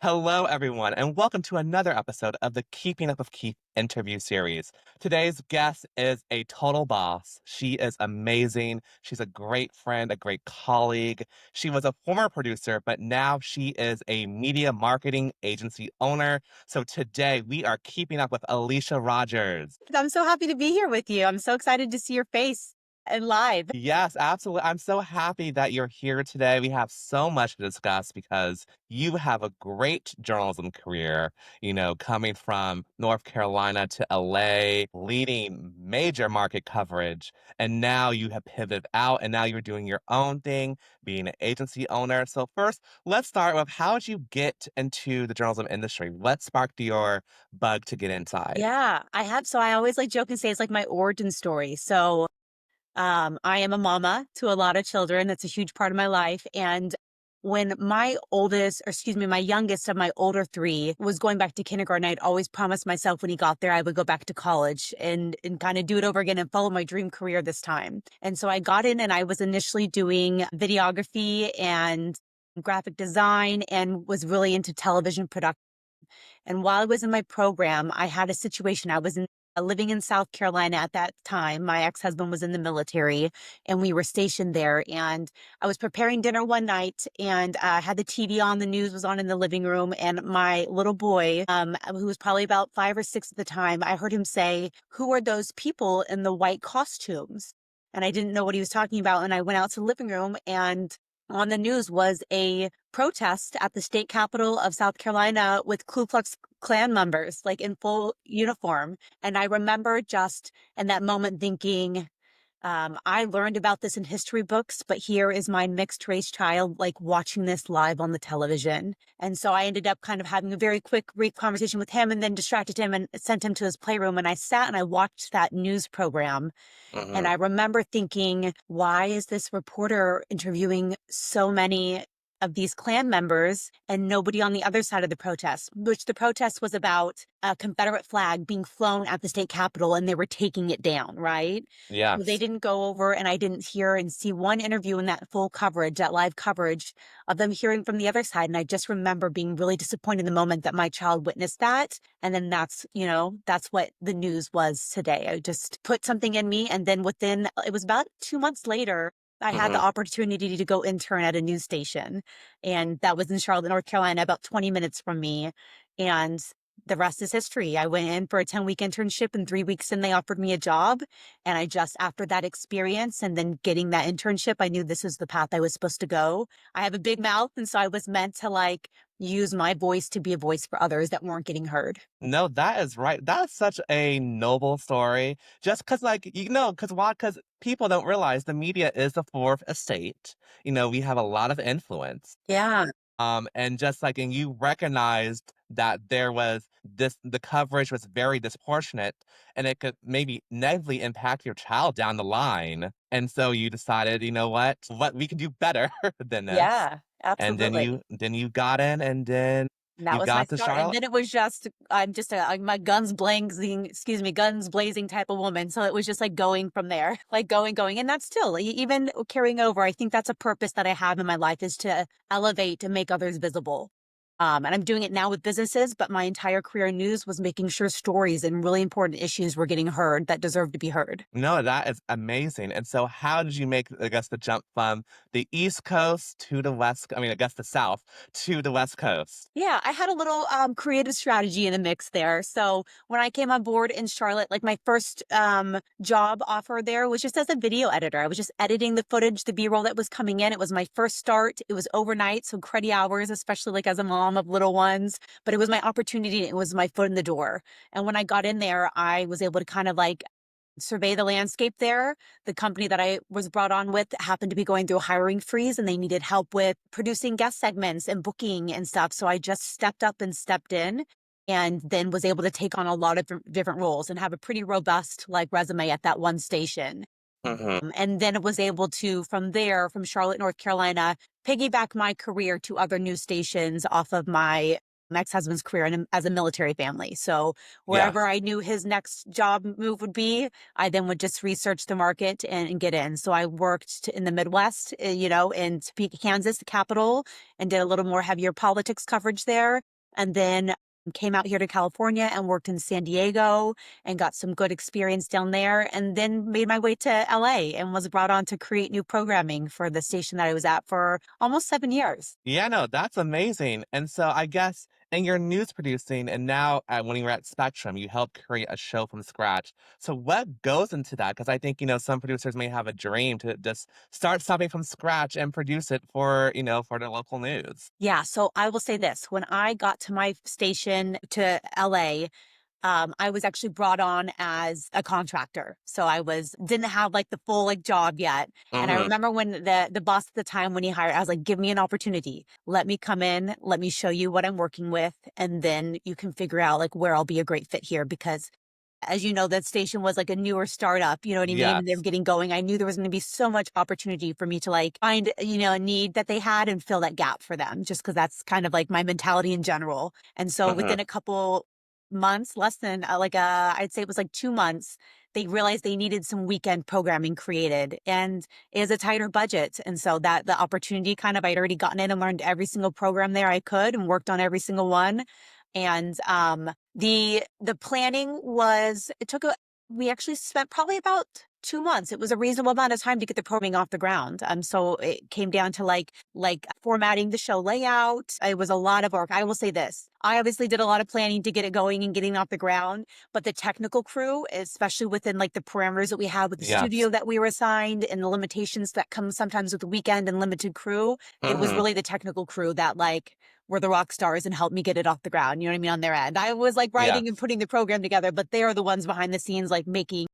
Hello, everyone, and welcome to another episode of the Keeping Up with Keith interview series. Today's guest is a total boss. She is amazing. She's a great friend, a great colleague. She was a former producer, but now she is a media marketing agency owner. So today we are keeping up with Alicia Rogers. I'm so happy to be here with you. I'm so excited to see your face and live. Yes, absolutely. I'm so happy that you're here today. We have so much to discuss because you have a great journalism career, coming from North Carolina to LA, leading major market coverage. And now you have pivoted out and now you're doing your own thing, being an agency owner. So, first, let's start with how did you get into the journalism industry? What sparked your bug to get inside? Yeah, I have. So I always like joke and say it's like my origin story. I am a mama to a lot of children. That's a huge part of my life. And when my oldest, or excuse me, my youngest of my older three was going back to kindergarten, I'd always promised myself when he got there, I would go back to college and kind of do it over again and follow my dream career this time. And so I got in and I was initially doing videography and graphic design and was really into television production. And while I was in my program, I had a situation. I was living in South Carolina at that time. My ex-husband was in the military and we were stationed there. And I was preparing dinner one night and had the TV on, the news was on in the living room. And my little boy, who was probably about 5 or 6 at the time, I heard him say, "Who are those people in the white costumes?" And I didn't know what he was talking about. And I went out to the living room and on the news was a protest at the state capitol of South Carolina with Ku Klux Klan members, like in full uniform. And I remember just in that moment thinking, I learned about this in history books, but here is my mixed race child, like watching this live on the television. And so I ended up kind of having a very quick, brief conversation with him and then distracted him and sent him to his playroom. And I sat and I watched that news program and Hmm. I remember thinking, why is this reporter interviewing so many of these Klan members and nobody on the other side of the protest, which the protest was about a Confederate flag being flown at the state capitol and they were taking it down, right? So they Yes. didn't go over, and I didn't hear and see one interview in that full coverage, that live coverage of them hearing from the other side. And I just remember being really disappointed in the moment that my child witnessed that. And then that's what the news was today. I just put something in me. And then it was about 2 months later, I had the opportunity to go intern at a news station. And that was in Charlotte, North Carolina, about 20 minutes from me. And the rest is history. I went in for a 10-week internship and 3 weeks in, they offered me a job. And I just, after that experience and then getting that internship, I knew this is the path I was supposed to go. I have a big mouth. And so I was meant to like use my voice to be a voice for others that weren't getting heard. No, that is right. That's such a noble story. Just because, because why? Because people don't realize the media is the fourth estate. We have a lot of influence. Yeah. And just like, and you recognized that the coverage was very disproportionate and it could maybe negatively impact your child down the line. And so you decided, what we can do better than this. Yeah, And then absolutely. you got in and then That you was my got to start, and Charlotte. then it was just I'm just my guns blazing type of woman, so it was just, like, going from there, like, going, and that's still even carrying over, I think that's a purpose that I have in my life is to elevate and make others visible. And I'm doing it now with businesses, but my entire career in news was making sure stories and really important issues were getting heard that deserve to be heard. No, that is amazing. And so how did you make, I guess, the jump from the East Coast to the I mean, I guess the South to the West Coast? Yeah, I had a little creative strategy in the mix there. So when I came on board in Charlotte, like my first job offer there was just as a video editor. I was just editing the footage, the B-roll that was coming in. It was my first start. It was overnight, so cruddy hours, especially like as a mom of little ones. But it was my opportunity. It was my foot in the door. And when I got in there, I was able to kind of like survey the landscape there. The company that I was brought on with happened to be going through a hiring freeze and they needed help with producing guest segments and booking and stuff. So I just stepped up and stepped in and then was able to take on a lot of different roles and have a pretty robust like resume at that one station. Hmm. And then it was able to, from there, from Charlotte, North Carolina, piggyback my career to other news stations off of my my ex-husband's career as a military family. So Yes. wherever I knew his next job move would be, I then would just research the market and get in. So I worked in the Midwest, in Topeka, Kansas, the capital, and did a little more heavier politics coverage there. And then came out here to California and worked in San Diego and got some good experience down there. And then made my way to LA and was brought on to create new programming for the station that I was at for almost 7 years. Yeah, no, that's amazing. And so I guess in your news producing and now when you were at Spectrum, you helped create a show from scratch. So what goes into that? Because I think, some producers may have a dream to just start something from scratch and produce it for the local news. Yeah, so I will say this, when I got to my station to LA, I was actually brought on as a contractor. So I didn't have like the full like job yet. And I Hmm. remember when the boss at the time when he hired, I was like, give me an opportunity. Let me come in, let me show you what I'm working with, and then you can figure out like where I'll be a great fit here because as you know, that station was like a newer startup, you know what I mean? And they were Yes. getting going. I knew there was going to be so much opportunity for me to like find, a need that they had and fill that gap for them, just because that's kind of like my mentality in general. And so Hmm. within a couple months, less than I'd say it was like 2 months, they realized they needed some weekend programming created and it is a tighter budget. And so that the opportunity kind of, I'd already gotten in and learned every single program there I could and worked on every single one. And the planning was it took a we actually spent probably about 2 months. It was a reasonable amount of time to get the programming off the ground. So it came down to like formatting the show layout. It was a lot of work. I will say this. I obviously did a lot of planning to get it going and getting off the ground, but the technical crew, especially within like the parameters that we had with the Yes. studio that we were assigned and the limitations that come sometimes with the weekend and limited crew, it was Hmm. really the technical crew that like were the rock stars and helped me get it off the ground. You know what I mean? On their end. I was like writing and Yes. putting the program together, but they are the ones behind the scenes, like making,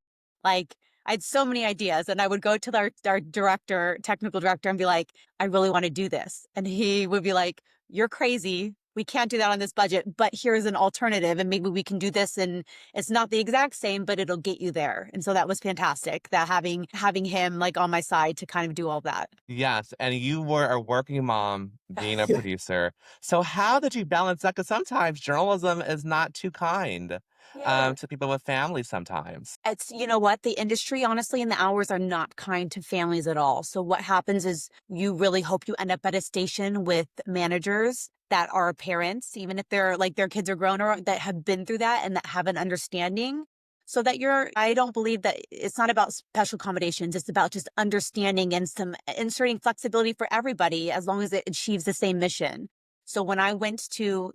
like, I had so many ideas and I would go to our director, technical director, and be like, I really want to do this. And he would be like, you're crazy. We can't do that on this budget, but here's an alternative. And maybe we can do this. And it's not the exact same, but it'll get you there. And so that was fantastic that having him like on my side to kind of do all that. Yes, and you were a working mom being a producer. So how did you balance that? Because sometimes journalism is not too kind Yeah. to people with families sometimes. It's you know what? The industry, honestly, and the hours are not kind to families at all. So what happens is you really hope you end up at a station with managers that are parents, even if they're like their kids are grown or that have been through that and that have an understanding. So that I don't believe that it's not about special accommodations. It's about just understanding and some inserting flexibility for everybody as long as it achieves the same mission. So when I went to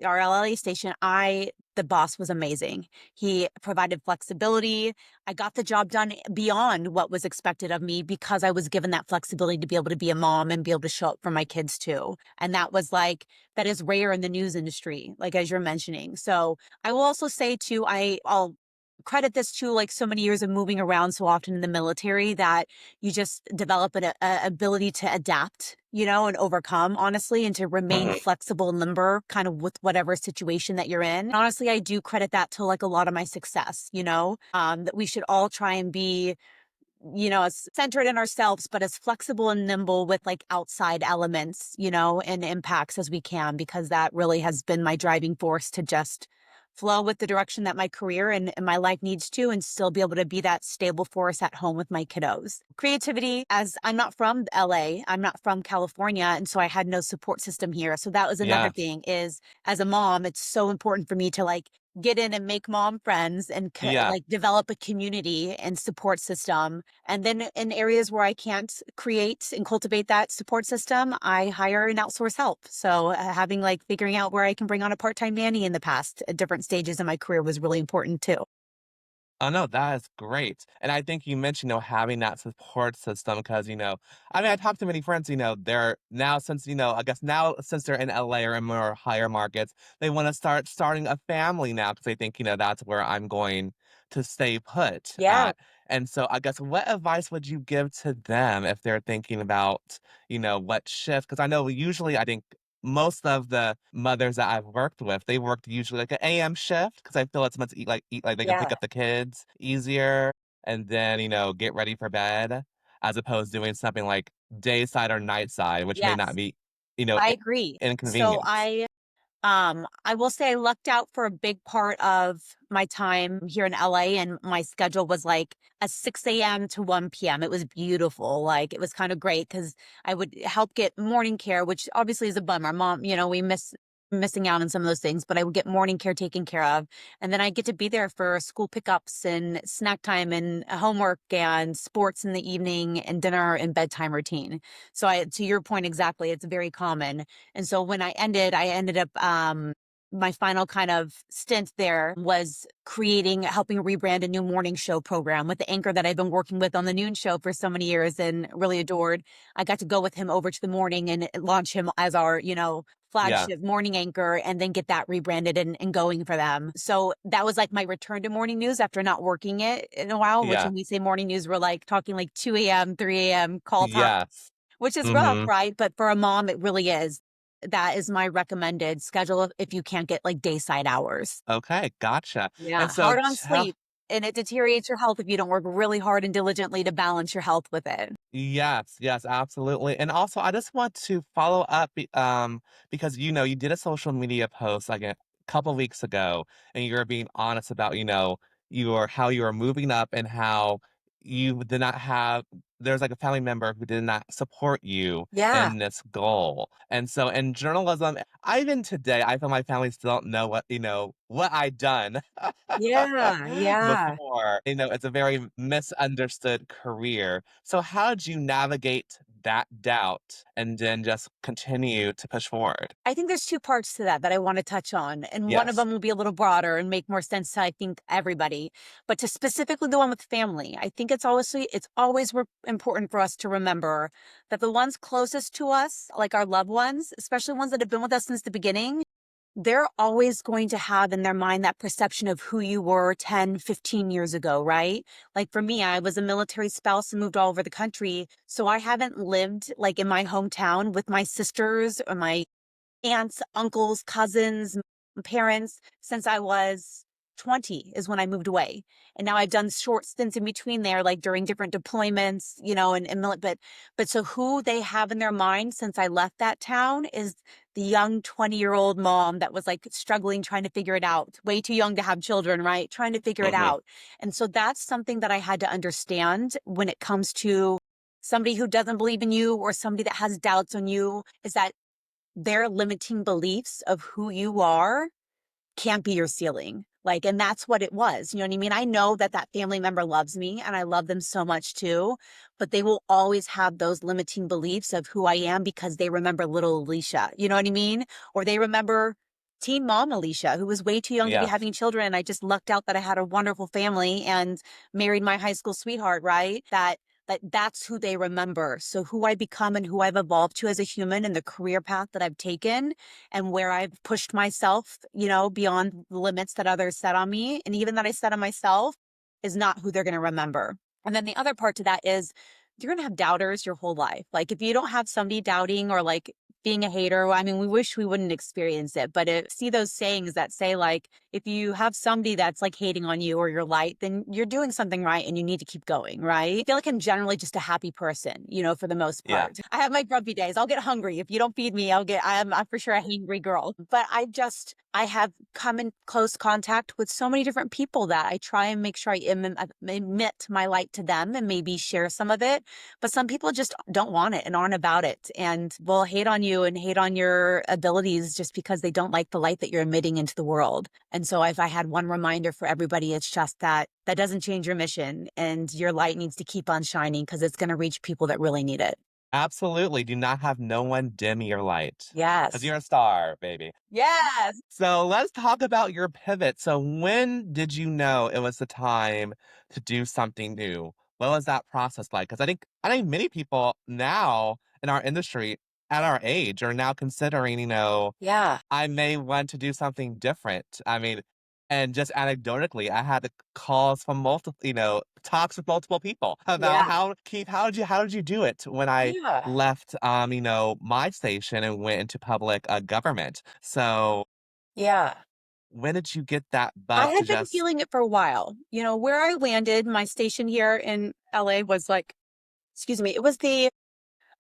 our LLA station, the boss was amazing. He provided flexibility. I got the job done beyond what was expected of me because I was given that flexibility to be able to be a mom and be able to show up for my kids too. And that is rare in the news industry, like as you're mentioning. So I will also say too, I'll credit this to like so many years of moving around so often in the military that you just develop a ability to adapt, and overcome honestly and to remain Mhm. flexible and limber kind of with whatever situation that you're in. Honestly, I do credit that to like a lot of my success, that we should all try and be, as centered in ourselves, but as flexible and nimble with like outside elements, and impacts as we can, because that really has been my driving force to just flow with the direction that my career and my life needs to, and still be able to be that stable force at home with my kiddos. Creativity, as I'm not from LA, I'm not from California. And so I had no support system here. So that was another Yes. thing is as a mom, it's so important for me to like get in and make mom friends and Yeah. like develop a community and support system. And then in areas where I can't create and cultivate that support system, I hire and outsource help. So having like figuring out where I can bring on a part-time nanny in the past at different stages of my career was really important too. Oh, no, that is great. And I think you mentioned, having that support system because, I mean, I talked to many friends, they're now since, I guess now since they're in LA or in more higher markets, they want to starting a family now because they think, that's where I'm going to stay put Yeah. at. And so I guess what advice would you give to them if they're thinking about, what shift? Because I know usually I think most of the mothers that I've worked with, they worked usually like an AM shift because I feel it's much eat like they can pick Yeah. up the kids easier and then, get ready for bed as opposed to doing something like day side or night side, which may not Yes, be, I agree. So inconvenient. I will say I lucked out for a big part of my time here in LA, and my schedule was like a 6 a.m. to 1 p.m. It was beautiful. Like it was kind of great because I would help get morning care, which obviously is a bummer. Mom, we miss missing out on some of those things, but I would get morning care taken care of. And then I get to be there for school pickups and snack time and homework and sports in the evening and dinner and bedtime routine. So to your point, exactly, it's very common. And so when I ended up, my final kind of stint there was helping rebrand a new morning show program with the anchor that I've been working with on the noon show for so many years and really adored. I got to go with him over to the morning and launch him as our, Yeah. flagship morning anchor and then get that rebranded and going for them. So that was like my return to morning news after not working it in a while, which Yeah. when we say morning news, we're like talking like 2 a.m., 3 a.m. call time, Yes. which is rough, Mhm. right? But for a mom, it really is. That is my recommended schedule if you can't get like dayside hours. Okay, gotcha. And Yeah, so hard on tell sleep, and it deteriorates your health if you don't work really hard and diligently to balance your health with it. Yes, yes, absolutely. And also, I just want to follow up because you did a social media post like a couple weeks ago, and you're being honest about, your how you are moving up and how you did not have there's like a family member who did not support you Yeah, in this goal. And so in journalism, even today, I feel my family still don't know what I've done yeah, yeah. before. It's a very misunderstood career. So how did you navigate that doubt and then just continue to push forward? I think there's 2 parts to that I wanna touch on, and one of Yes. them will be a little broader and make more sense to, I think, everybody. But to specifically the one with family, I think it's always important for us to remember that the ones closest to us, like our loved ones, especially ones that have been with us since the beginning, they're always going to have in their mind that perception of who you were 10, 15 years ago, right? Like for me, I was a military spouse and moved all over the country. So I haven't lived like in my hometown with my sisters or my aunts, uncles, cousins, parents since I was 20 is when I moved away. And now I've done short stints in between there, like during different deployments, but so who they have in their mind since I left that town is the young 20-year-old mom that was like struggling, trying to figure it out, way too young to have children, right? Trying to figure it Hmm. out. And so that's something that I had to understand when it comes to somebody who doesn't believe in you or somebody that has doubts on you is that their limiting beliefs of who you are can't be your ceiling. Like, and that's what it was. You know what I mean? I know that that family member loves me and I love them so much too, but they will always have those limiting beliefs of who I am because they remember little Alicia. You know what I mean? Or they remember teen mom Alicia, who was way too young to be Yes. having children. And I just lucked out that I had a wonderful family and married my high school sweetheart, right? That's who they remember. So who I become and who I've evolved to as a human and the career path that I've taken and where I've pushed myself, beyond the limits that others set on me and even that I set on myself is not who they're going to remember. And then the other part to that is you're going to have doubters your whole life. Like if you don't have somebody doubting or like being a hater, I mean, we wish we wouldn't experience it, but see those sayings that say like, if you have somebody that's like hating on you or your light, then you're doing something right and you need to keep going, right? I feel like I'm generally just a happy person, for the most Yeah. part. I have my grumpy days. I'll get hungry. If you don't feed me, I'm for sure a hangry girl. But I have come in close contact with so many different people that I try and make sure I emit my light to them and maybe share some of it. But some people just don't want it and aren't about it and will hate on you and hate on your abilities just because they don't like the light that you're emitting into the world. And so if I had one reminder for everybody, it's just that doesn't change your mission and your light needs to keep on shining because it's going to reach people that really need it. Absolutely. Do not have no one dim your light because Yes. you're a star, baby. Yes. So let's talk about your pivot. So when did you know it was the time to do something new? What was that process like? Because I think many people now in our industry at our age are now considering, Yeah. I may want to do something different. I mean, and just anecdotally, I had the calls from multiple, talks with multiple people about Yeah. Keith, how did you do it when I Yeah. left, my station and went into public government? So Yeah. when did you get that I bug to had been just feeling it for a while. Where I landed, my station here in LA was like, excuse me, it was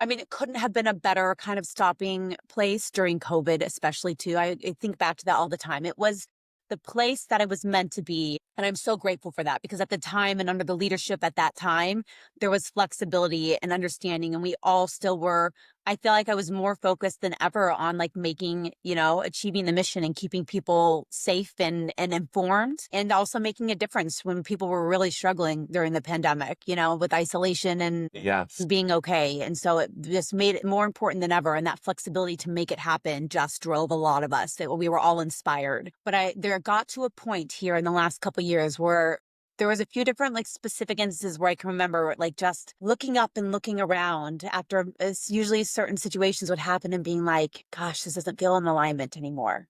I mean, it couldn't have been a better kind of stopping place during COVID, especially too. I think back to that all the time. It was the place that I was meant to be. And I'm so grateful for that because at the time and under the leadership at that time, there was flexibility and understanding. And we all still were, I feel like I was more focused than ever on like making, achieving the mission and keeping people safe and informed and also making a difference when people were really struggling during the pandemic, with isolation and Yes. being okay. And so it just made it more important than ever. And that flexibility to make it happen just drove a lot of us. That we were all inspired. But there got to a point here in the last couple of years where there was a few different like specific instances where I can remember like just looking up and looking around after it's usually certain situations would happen and being like, gosh, this doesn't feel in alignment anymore.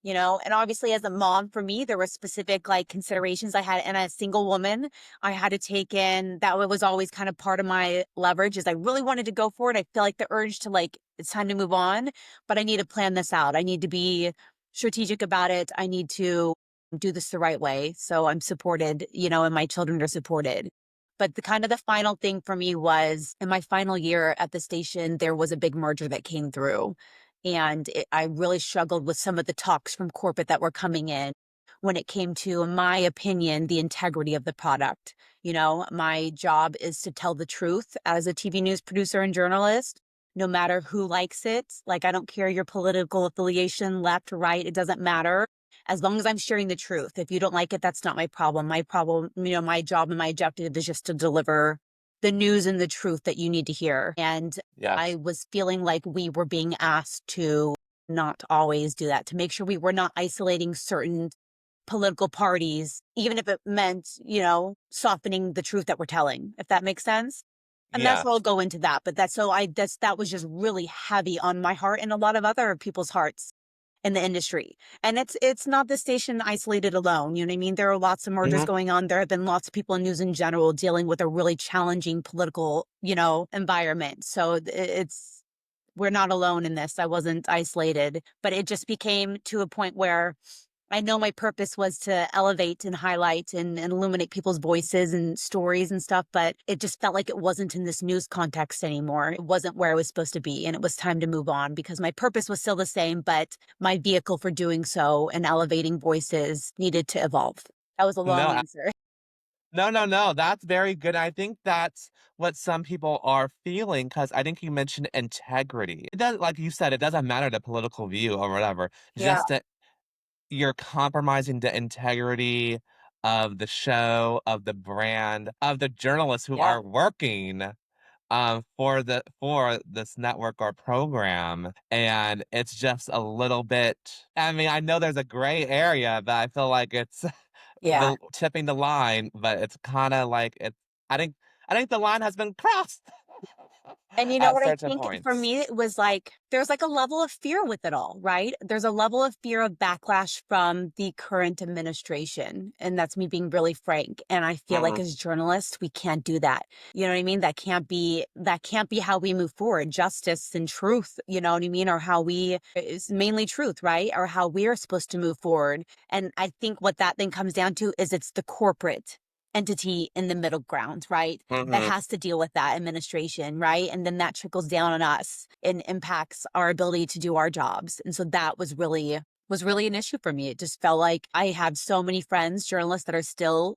And obviously as a mom for me, there were specific like considerations I had and as a single woman, I had to take in that was always kind of part of my leverage is I really wanted to go for it. I feel like the urge to like, it's time to move on, but I need to plan this out. I need to be strategic about it. I need to do this the right way. So I'm supported, and my children are supported. But the kind of the final thing for me was in my final year at the station, there was a big merger that came through. And I really struggled with some of the talks from corporate that were coming in when it came to, in my opinion, the integrity of the product. My job is to tell the truth as a TV news producer and journalist, no matter who likes it. Like, I don't care your political affiliation, left, right, it doesn't matter. As long as I'm sharing the truth. If you don't like it, that's not my problem. My problem, my job and my objective is just to deliver the news and the truth that you need to hear. And I Yes. was feeling like we were being asked to not always do that, to make sure we were not isolating certain political parties, even if it meant, softening the truth that we're telling, if that makes sense. And that's why I'll Yes. go into that. But that was just really heavy on my heart and a lot of other people's hearts in the industry. And it's not the station isolated alone. You know what I mean? There are lots of mergers Mhm. going on. There have been lots of people in news in general dealing with a really challenging political, environment. So it's we're not alone in this. I wasn't isolated, but it just became to a point where I know my purpose was to elevate and highlight and illuminate people's voices and stories and stuff, but it just felt like it wasn't in this news context anymore. It wasn't where I was supposed to be. And it was time to move on because my purpose was still the same, but my vehicle for doing so and elevating voices needed to evolve. That was a long No, answer. no, no, no. That's very good. I think that's what some people are feeling because I think you mentioned integrity. It does, like you said, it doesn't matter the political view or whatever. Yeah. Just that you're compromising the integrity of the show, of the brand, of the journalists who Yeah. are working for this network or program. And it's just a little bit. I mean, I know there's a gray area, but I feel like it's Yeah. the tipping the line, but it's kind of like it's I think I think the line has been crossed And you know at what I certain think for points. me, it was like there's like a level of fear with it all, right? There's a level of fear of backlash from the current administration. And that's me being really frank. And I feel like Mhm. as journalists, we can't do that. You know what I mean? That can't be how we move forward. Justice and truth, you know what I mean? Or how we is mainly truth, right? Or how we are supposed to move forward. And I think what that then comes down to is it's the corporate entity in the middle ground, right? That Mhm. has to deal with that administration, right? And then that trickles down on us and impacts our ability to do our jobs. And so that was really an issue for me. It just felt like I have so many friends, journalists that are still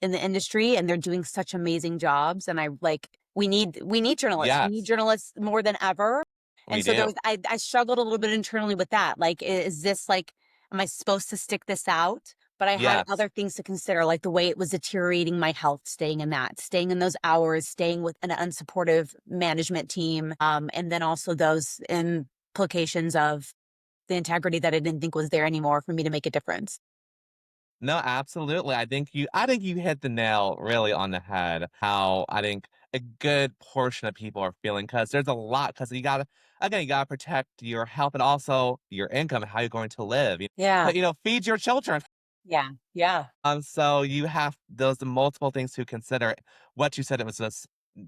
in the industry and they're doing such amazing jobs. And I like we need journalists. We need Yes, journalists more than ever. we And so there do. was I struggled a little bit internally with that. Like, is this like, am I supposed to stick this out? But I had Yes. other things to consider, like the way it was deteriorating my health, staying in those hours, staying with an unsupportive management team, and then also those implications of the integrity that I didn't think was there anymore for me to make a difference. No, absolutely. I think you hit the nail really on the head. How I think a good portion of people are feeling because there's a lot because you gotta protect your health and also your income and how you're going to live. Yeah, Feed your children. yeah, yeah, So you have those multiple things to consider. What you said, it was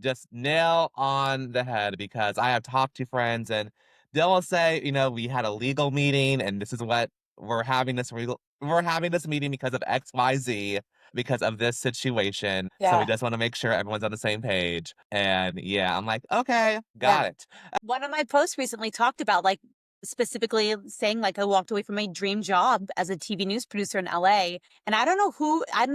just nail on the head because I have talked to friends and they'll say, we had a legal meeting and this is what we're having this meeting because of XYZ, because of this situation. So we Yeah. just want to make sure everyone's on the same page. And yeah, I'm like, okay, Yeah. got it. One of my posts recently talked about like specifically saying like I walked away from my dream job as a TV news producer in LA. And I don't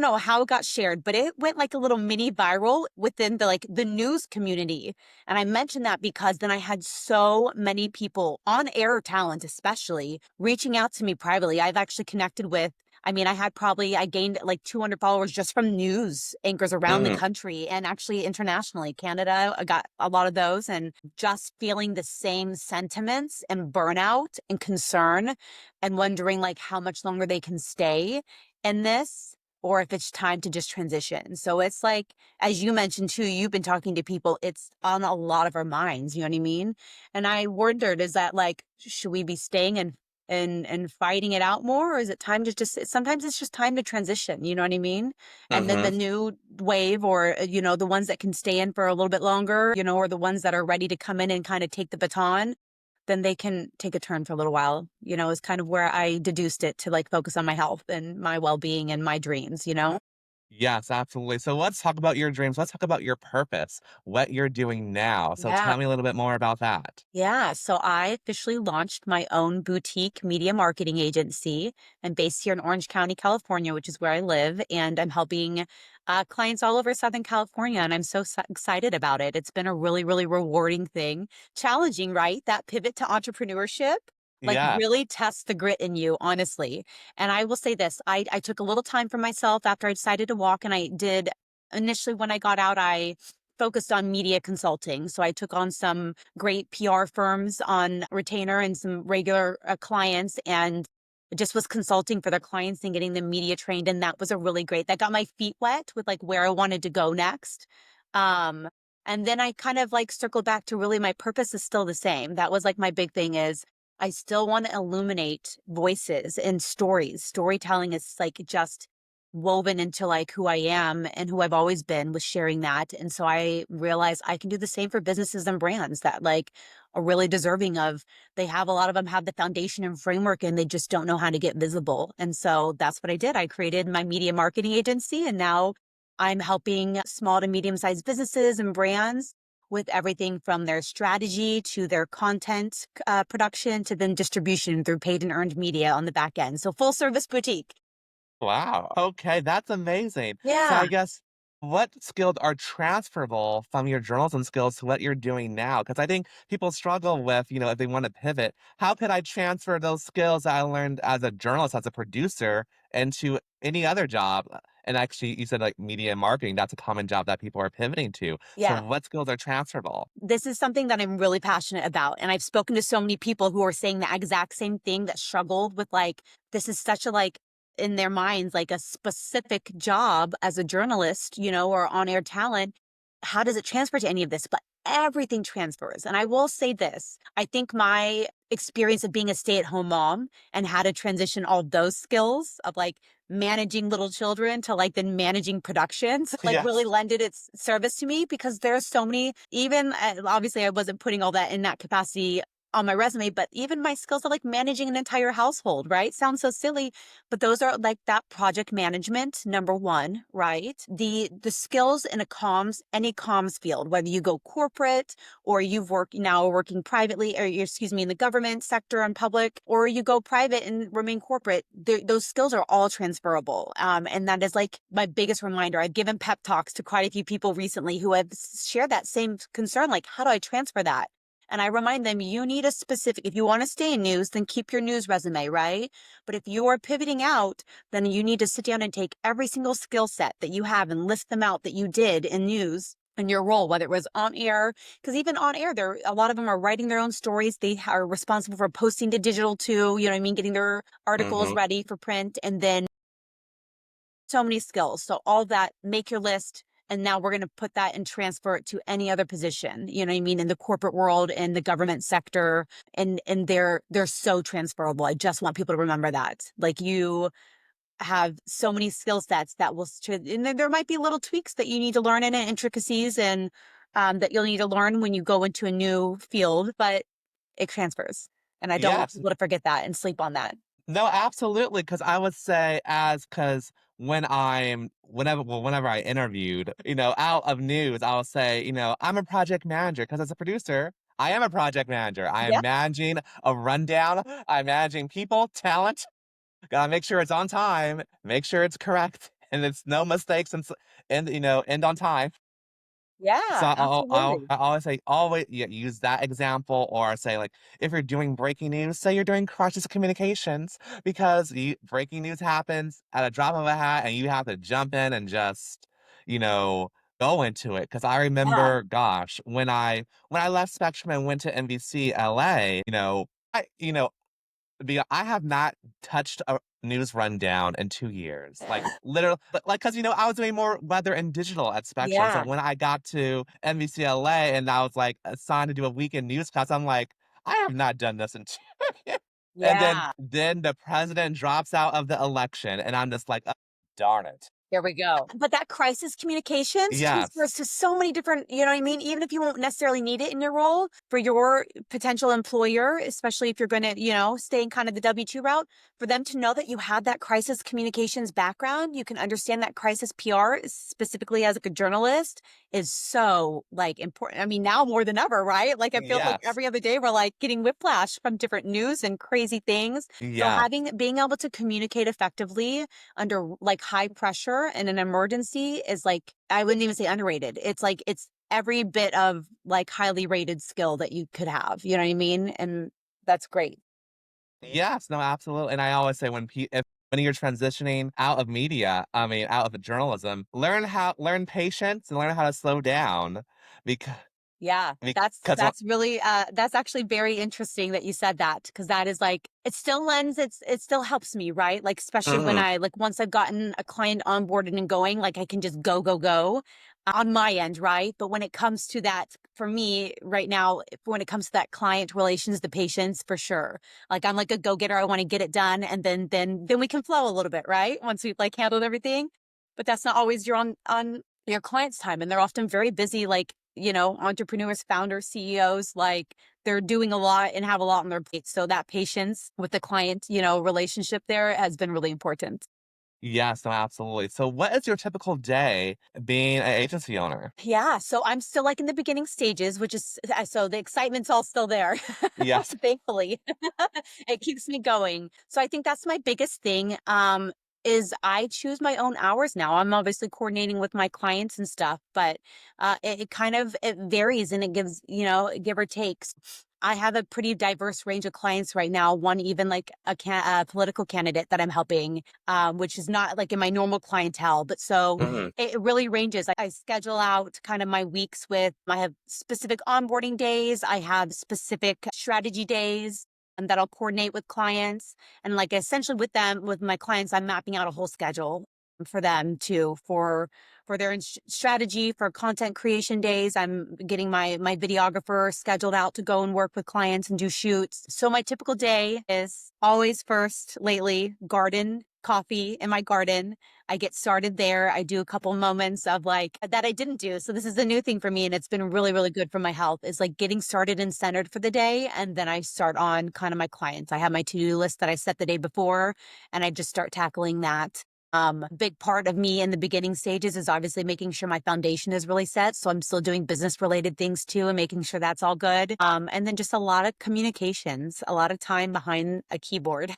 know how it got shared, but it went like a little mini viral within the news community. And I mentioned that because then I had so many people on air talent, especially reaching out to me privately. I've actually connected with I gained like 200 followers just from news anchors around the Mm, country and actually internationally. Canada, I got a lot of those. And just feeling the same sentiments and burnout and concern and wondering like how much longer they can stay in this or if it's time to just transition. So it's like, as you mentioned too, you've been talking to people, it's on a lot of our minds, you know what I mean? And I wondered, is that like, should we be staying and fighting it out more, or is it time to just sometimes it's just time to transition, you know what I mean? And then the hmm. new wave, or the ones that can stay in for a little bit longer, or the ones that are ready to come in and kind of take the baton, then they can take a turn for a little while, is kind of where I deduced it, to like focus on my health and my well-being and my dreams. Yes, absolutely. So let's talk about your dreams. Let's talk about your purpose, what you're doing now. So Yeah. tell me a little bit more about that. Yeah, so I officially launched my own boutique media marketing agency. I'm based here in Orange County, California, which is where I live, and I'm helping clients all over Southern California, and I'm so excited about it. It's been a really, really rewarding thing. Challenging, right? That pivot to entrepreneurship, like Yeah. really tests the grit in you, honestly. And I will say this, I took a little time for myself after I decided to walk, and I did initially when I got out, I focused on media consulting. So I took on some great PR firms on retainer and some regular clients, and just was consulting for their clients and getting them media trained. And that was a really great, that got my feet wet with like where I wanted to go next. Um, and then I kind of like circled back to really my purpose is still the same. That was like my big thing is I still want to illuminate voices and stories. Storytelling is like just woven into like who I am and who I've always been, with sharing that. And so I realized I can do the same for businesses and brands that like are really deserving of, they have a lot of them have the foundation and framework and they just don't know how to get visible. And so that's what I did. I created my media marketing agency, and now I'm helping small to medium sized businesses and brands with everything from their strategy to their content production to then distribution through paid and earned media on the back end. So full service boutique. Wow. Okay, that's amazing. So Yeah. I guess what skills are transferable from your journalism skills to what you're doing now? Because I think people struggle with, if they want to pivot, how could I transfer those skills that I learned as a journalist, as a producer, into any other job? And actually, you said like media and marketing, that's a common job that people are pivoting to. So Yeah. what skills are transferable? This is something that I'm really passionate about. And I've spoken to so many people who are saying the exact same thing, that struggled with like, this is such a like, in their minds, like a specific job as a journalist, or on air talent. How does it transfer to any of this? But everything transfers. And I will say this, I think my experience of being a stay at home mom and how to transition all those skills of like managing little children to like then managing productions like really Yes. lended its service to me, because there's so many, even obviously I wasn't putting all that in that capacity on my resume, but even my skills of like managing an entire household, right? Sounds so silly, but those are like that project management, number one, right? The skills in any comms field, whether you go corporate or you've worked now working privately, or excuse me, in the government sector and public, or you go private and remain corporate, those skills are all transferable. And that is like my biggest reminder. I've given pep talks to quite a few people recently who have shared that same concern, like, how do I transfer that? And I remind them, you need a specific, if you want to stay in news, then keep your news resume, right? But if you are pivoting out, then you need to sit down and take every single skill set that you have and list them out that you did in news in your role, whether it was on air, because even on air, a lot of them are writing their own stories. They are responsible for posting to digital too, you know what I mean? Getting their articles Mm-hmm. ready for print, and then so many skills. So all that, make your list. And now we're going to put that and transfer it to any other position, you know what I mean, in the corporate world, in the government sector, and they're so transferable. I just want people to remember that. Like, you have so many skill sets that will, and then there might be little tweaks that you need to learn in it, intricacies, and that you'll need to learn when you go into a new field, but it transfers. And I don't want Yes. people to forget that and sleep on that. No, absolutely. Because I would say because whenever I interviewed, out of news, I'll say, "I'm a project manager," because as a producer, I am a project manager. I am Yeah. managing a rundown. I'm managing people, talent. Gotta make sure it's on time, make sure it's correct, and it's no mistakes and, end on time. So Yeah, absolutely. I always say, always use that example, or say, like, if you're doing breaking news, say you're doing crisis communications, because breaking news happens at a drop of a hat, and you have to jump in and just, you know, go into it. Because I Yeah. remember, gosh, when I left Spectrum and went to NBC LA, I have not touched a news rundown in 2 years, like, literally, because I was doing more weather and digital at Spectrum, so Yeah. when I got to NBC LA and I was, like, assigned to do a weekend newscast, I'm like, "I have not done this in 2 years." And then Yeah. then the president drops out of the election, and I'm just like, "Oh, darn it." There we go. But that crisis communications transfers Yes. to so many different, you know what I mean? Even if you won't necessarily need it in your role for your potential employer, especially if you're going to, stay in kind of the W-2 route, for them to know that you have that crisis communications background, you can understand that crisis PR specifically as like a journalist is so like important. I mean, now more than ever, right? Like I feel like Yes. every other day we're like getting whiplash from different news and crazy things. So Yeah. being able to communicate effectively under like high pressure in an emergency is like, I wouldn't even say underrated. It's like, it's every bit of like highly rated skill that you could have. You know what I mean? And that's great. Yes, no, absolutely, and I always say when you're transitioning out of media, I mean, out of journalism, learn patience and learn how to slow down because Yeah, because that's really that's actually very interesting that you said that because that is like it still helps me, right? Like especially when Mhm. I like once I've gotten a client onboarded and going, like I can just go on my end, right? But when it comes to that for me right now, when it comes to that client relations, the patience for sure. Like I'm like a go-getter, I want to get it done and then we can flow a little bit, right? Once we've like handled everything. But that's not always your on your client's time and they're often very busy like entrepreneurs, founders, CEOs, like they're doing a lot and have a lot on their plate. So that patience with the client, relationship there has been really important. Yes, no, absolutely. So what is your typical day being an agency owner? Yeah, so I'm still like in the beginning stages, which is so the excitement's all still there. Yes. Thankfully. It keeps me going. So I think that's my biggest thing. Is I choose my own hours now. I'm obviously coordinating with my clients and stuff, but it kind of it varies and it gives, give or takes. I have a pretty diverse range of clients right now. One even like a political candidate that I'm helping, which is not like in my normal clientele. But so Mhm. it really ranges. I schedule out kind of my weeks with, I have specific onboarding days, I have specific strategy days and that I'll coordinate with clients. And like essentially with my clients, I'm mapping out a whole schedule for them too, for their strategy for content creation days. I'm getting my videographer scheduled out to go and work with clients and do shoots. So my typical day is always first lately garden, coffee in my garden. I get started there. I do a couple moments of like that I didn't do. So this is a new thing for me and it's been really, really good for my health is like getting started and centered for the day. And then I start on kind of my clients. I have my to-do list that I set the day before and I just start tackling that. Big part of me in the beginning stages is obviously making sure my foundation is really set. So I'm still doing business related things too and making sure that's all good. And then just a lot of communications, a lot of time behind a keyboard.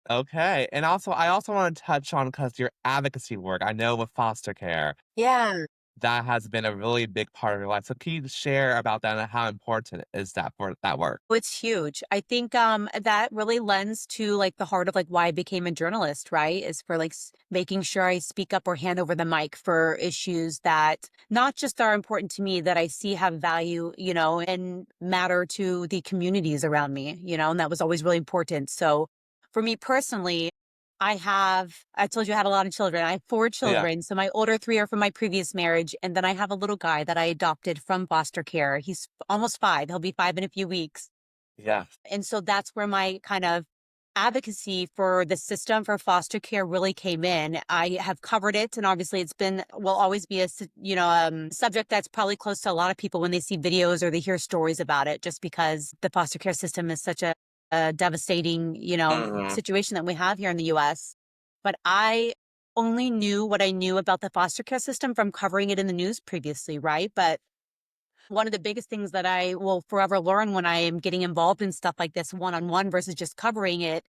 Okay, and I also wanna touch on because your advocacy work, I know with foster care, Yeah. that has been a really big part of your life, so can you share about that and how important is that for that work? It's huge. I think that really lends to like the heart of like why I became a journalist, right? Is for like making sure I speak up or hand over the mic for issues that not just are important to me that I see have value, and matter to the communities around me, and that was always really important. So for me personally, I told you I had a lot of children. I have four Yeah. children. So my older three are from my previous marriage. And then I have a little guy that I adopted from foster care. He's almost 5. He'll be 5 in a few weeks. Yeah. And so that's where my kind of advocacy for the system for foster care really came in. I have covered it, and obviously it's been will always be a subject that's probably close to a lot of people when they see videos or they hear stories about it, just because the foster care system is such a devastating, Mhm. situation that we have here in the US. But I only knew what I knew about the foster care system from covering it in the news previously, right? But one of the biggest things that I will forever learn when I am getting involved in stuff like this one on one versus just covering it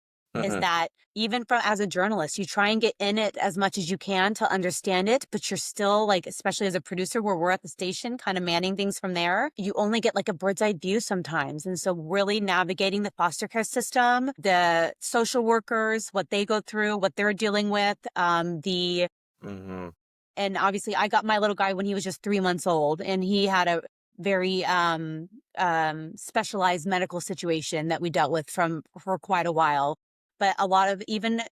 is Mhm. that even from as a journalist, you try and get in it as much as you can to understand it, but you're still like, especially as a producer where we're at the station, kind of manning things from there, you only get like a bird's eye view sometimes. And so really navigating the foster care system, the social workers, what they go through, what they're dealing with, Mhm. and obviously I got my little guy when he was just 3 months old, and he had a very specialized medical situation that we dealt with from for quite a while. But a lot of even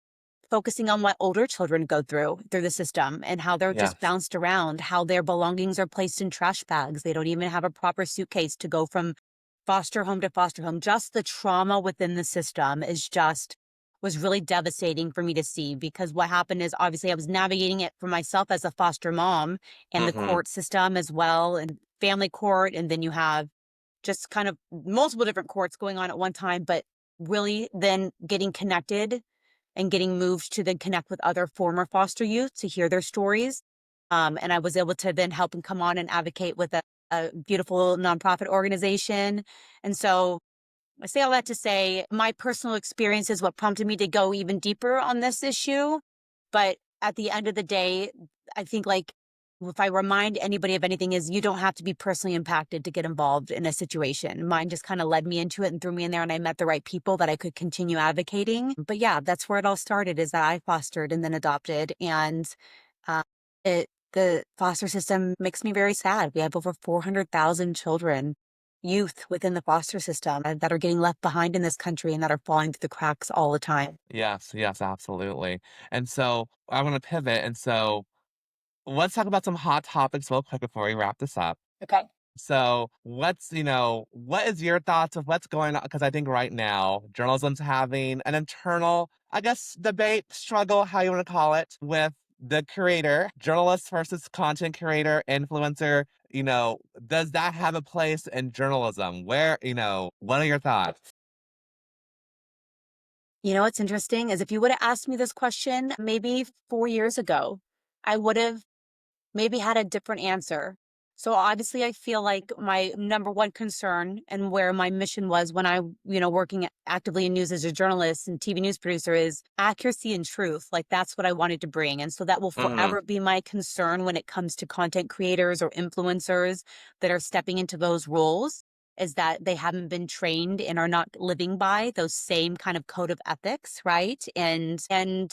focusing on what older children go through the system and how they're just Yes. bounced around, how their belongings are placed in trash bags. They don't even have a proper suitcase to go from foster home to foster home. Just the trauma within the system is just was really devastating for me to see, because what happened is obviously I was navigating it for myself as a foster mom and the Mhm. court system as well, and family court, and then you have just kind of multiple different courts going on at one time, but really then getting connected and getting moved to then connect with other former foster youth to hear their stories. And I was able to then help and come on and advocate with a beautiful nonprofit organization. And so I say all that to say my personal experience is what prompted me to go even deeper on this issue. But at the end of the day, I think like if I remind anybody of anything is you don't have to be personally impacted to get involved in a situation. Mine just kind of led me into it and threw me in there, and I met the right people that I could continue advocating. But yeah, that's where it all started, is that I fostered and then adopted. And uh, the foster system makes me very sad. We have over 400,000 children, youth within the foster system that are getting left behind in this country and that are falling through the cracks all the time. Yes, yes, absolutely. And so I want to pivot. And so let's talk about some hot topics real quick before we wrap this up. Okay. So, what is your thoughts of what's going on? Because I think right now, journalism's having an internal, I guess, debate, struggle, how you want to call it, with the creator, journalist versus content creator, influencer. Does that have a place in journalism? What are your thoughts? You know what's interesting is if you would have asked me this question maybe 4 years ago, I would have maybe had a different answer. So obviously I feel like my number one concern and where my mission was when working actively in news as a journalist and TV news producer is accuracy and truth. Like that's what I wanted to bring. And so that will Mm-hmm. forever be my concern when it comes to content creators or influencers that are stepping into those roles, is that they haven't been trained and are not living by those same kind of code of ethics, right? And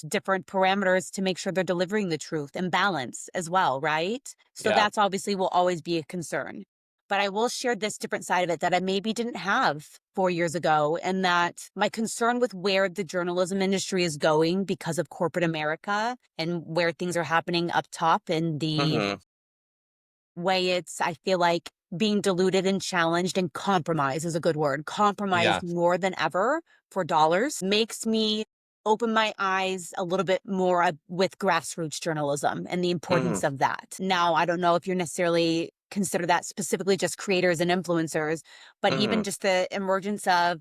different parameters to make sure they're delivering the truth and balance as well, right? So Yeah. that's obviously will always be a concern. But I will share this different side of it that I maybe didn't have 4 years ago, and that my concern with where the journalism industry is going because of corporate America and where things are happening up top and the Mm-hmm. way it's, I feel like, being diluted and challenged and compromised is a good word. Compromised Yes. more than ever for dollars makes me open my eyes a little bit more with grassroots journalism and the Mm-hmm. importance of that. Now, I don't know if you're necessarily consider that specifically just creators and influencers, but even Mm-hmm. just the emergence of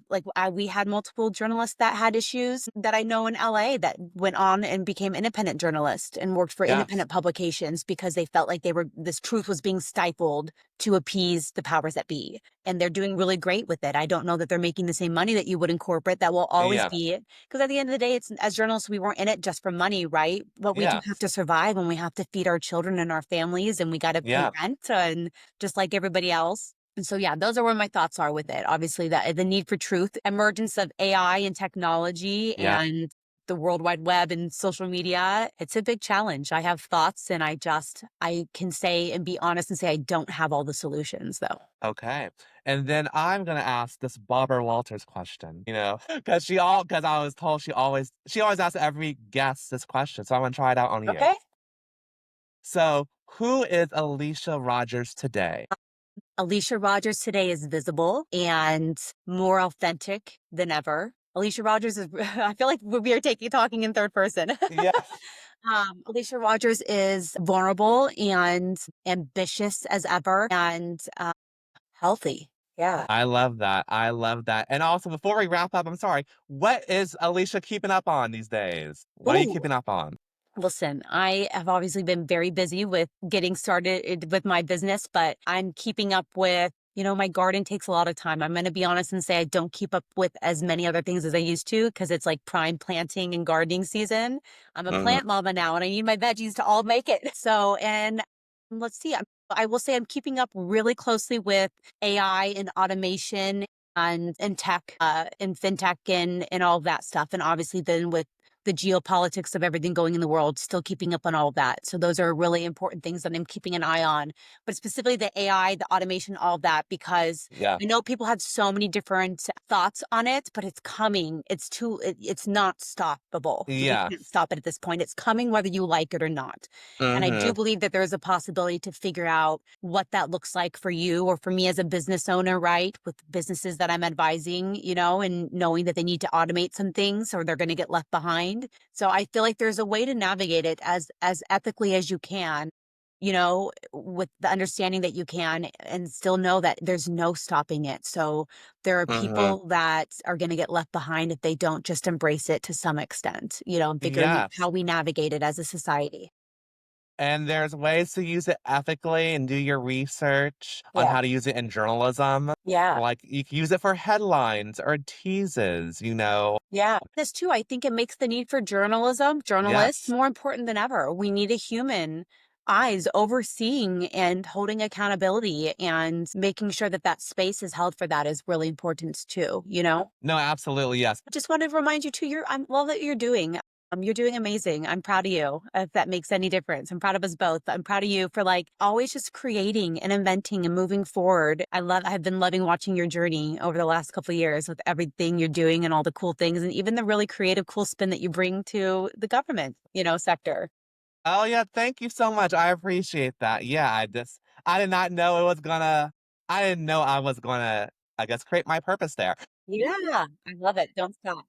we had multiple journalists that had issues that I know in LA that went on and became independent journalists and worked for Yes. independent publications because they felt like this truth was being stifled to appease the powers that be. And they're doing really great with it. I don't know that they're making the same money that you would in corporate. That will always Yes. be, because at the end of the day, it's as journalists, we weren't in it just for money, right? But we do have Yes. to survive, and we have to feed our children and our families, and we got to pay Yes. rent and just like everybody else. And so, yeah, those are where my thoughts are with it. Obviously, the need for truth, emergence of AI and technology, Yeah. and the World Wide Web and social media. It's a big challenge. I have thoughts, and I can say and be honest and say I don't have all the solutions, though. Okay. And then I'm gonna ask this Barbara Walters question, because I was told she always asks every guest this question, so I'm gonna try it out on you. Okay. So, who is Alicia Rogers today? Alicia Rogers today is visible and more authentic than ever. Alicia Rogers is, I feel like we are talking in third person. Yes. Alicia Rogers is vulnerable and ambitious as ever and healthy. Yeah. I love that. I love that. And also, before we wrap up, I'm sorry, what is Alicia keeping up on these days? What are you Ooh. keeping up on? Listen, I have obviously been very busy with getting started with my business, but I'm keeping up with, my garden takes a lot of time. I'm going to be honest and say I don't keep up with as many other things as I used to because it's like prime planting and gardening season. I'm a Mhm. plant mama now and I need my veggies to all make it. So, and let's see, I will say I'm keeping up really closely with AI and automation and tech and fintech and all of that stuff. And obviously then with the geopolitics of everything going in the world, still keeping up on all of that. So those are really important things that I'm keeping an eye on. But specifically the AI, the automation, all of that, because Yeah. I know people have so many different thoughts on it, but it's coming. It's not stoppable. We can't Yes. stop it at this point. It's coming whether you like it or not. And I do Mhm. believe that there is a possibility to figure out what that looks like for you or for me as a business owner, right? With businesses that I'm advising, and knowing that they need to automate some things or they're going to get left behind. So I feel like there's a way to navigate it as ethically as you can, with the understanding that you can and still know that there's no stopping it. So there are Mhm. people that are going to get left behind if they don't just embrace it to some extent, and figuring out Yes. how we navigate it as a society. And there's ways to use it ethically and do your research on Yeah. how to use it in journalism. Yeah. Like, you can use it for headlines or teases. Yeah. This too, I think it makes the need for journalists Yes. more important than ever. We need a human eyes overseeing and holding accountability and making sure that that space is held for that is really important too. No, absolutely, yes. I just wanted to remind you too, I love that you're doing amazing. I'm proud of you. If that makes any difference, I'm proud of us both. I'm proud of you for like always just creating and inventing and moving forward. I've been loving watching your journey over the last couple of years with everything you're doing and all the cool things and even the really creative, cool spin that you bring to the government, sector. Oh, yeah, thank you so much, I appreciate that. Yeah, I did not know it was gonna I didn't know I was gonna, I guess, create my purpose there. Yeah, I love it. Don't stop.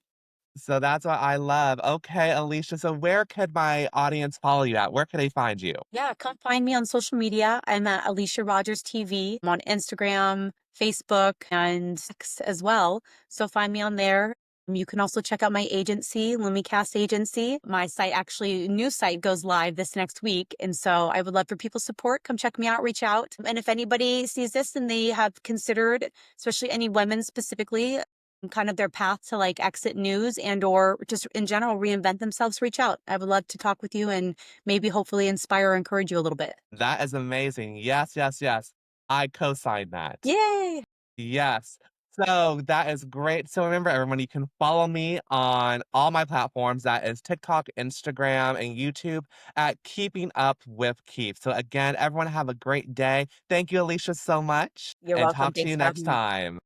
So that's what I love. Okay, Alicia, so where could my audience follow you at? Where could they find you? Yeah, come find me on social media. I'm at Alicia Rogers TV. I'm on Instagram, Facebook, and X as well. So find me on there. You can also check out my agency, Lumicast Agency. My site actually, new site goes live this next week. And so I would love for people's support. Come check me out, reach out. And if anybody sees this and they have considered, especially any women specifically, kind of their path to like exit news and or just in general reinvent themselves, reach out. I would love to talk with you and maybe hopefully inspire or encourage you a little bit. That is amazing. Yes, yes, yes. I co-sign that. Yay! Yes. So that is great. So remember, everyone, you can follow me on all my platforms. That is TikTok, Instagram, and YouTube at Keeping Up with Keith. So again, everyone have a great day. Thank you, Alicia, so much, You're and welcome. talk to Thanks you for having next me. time.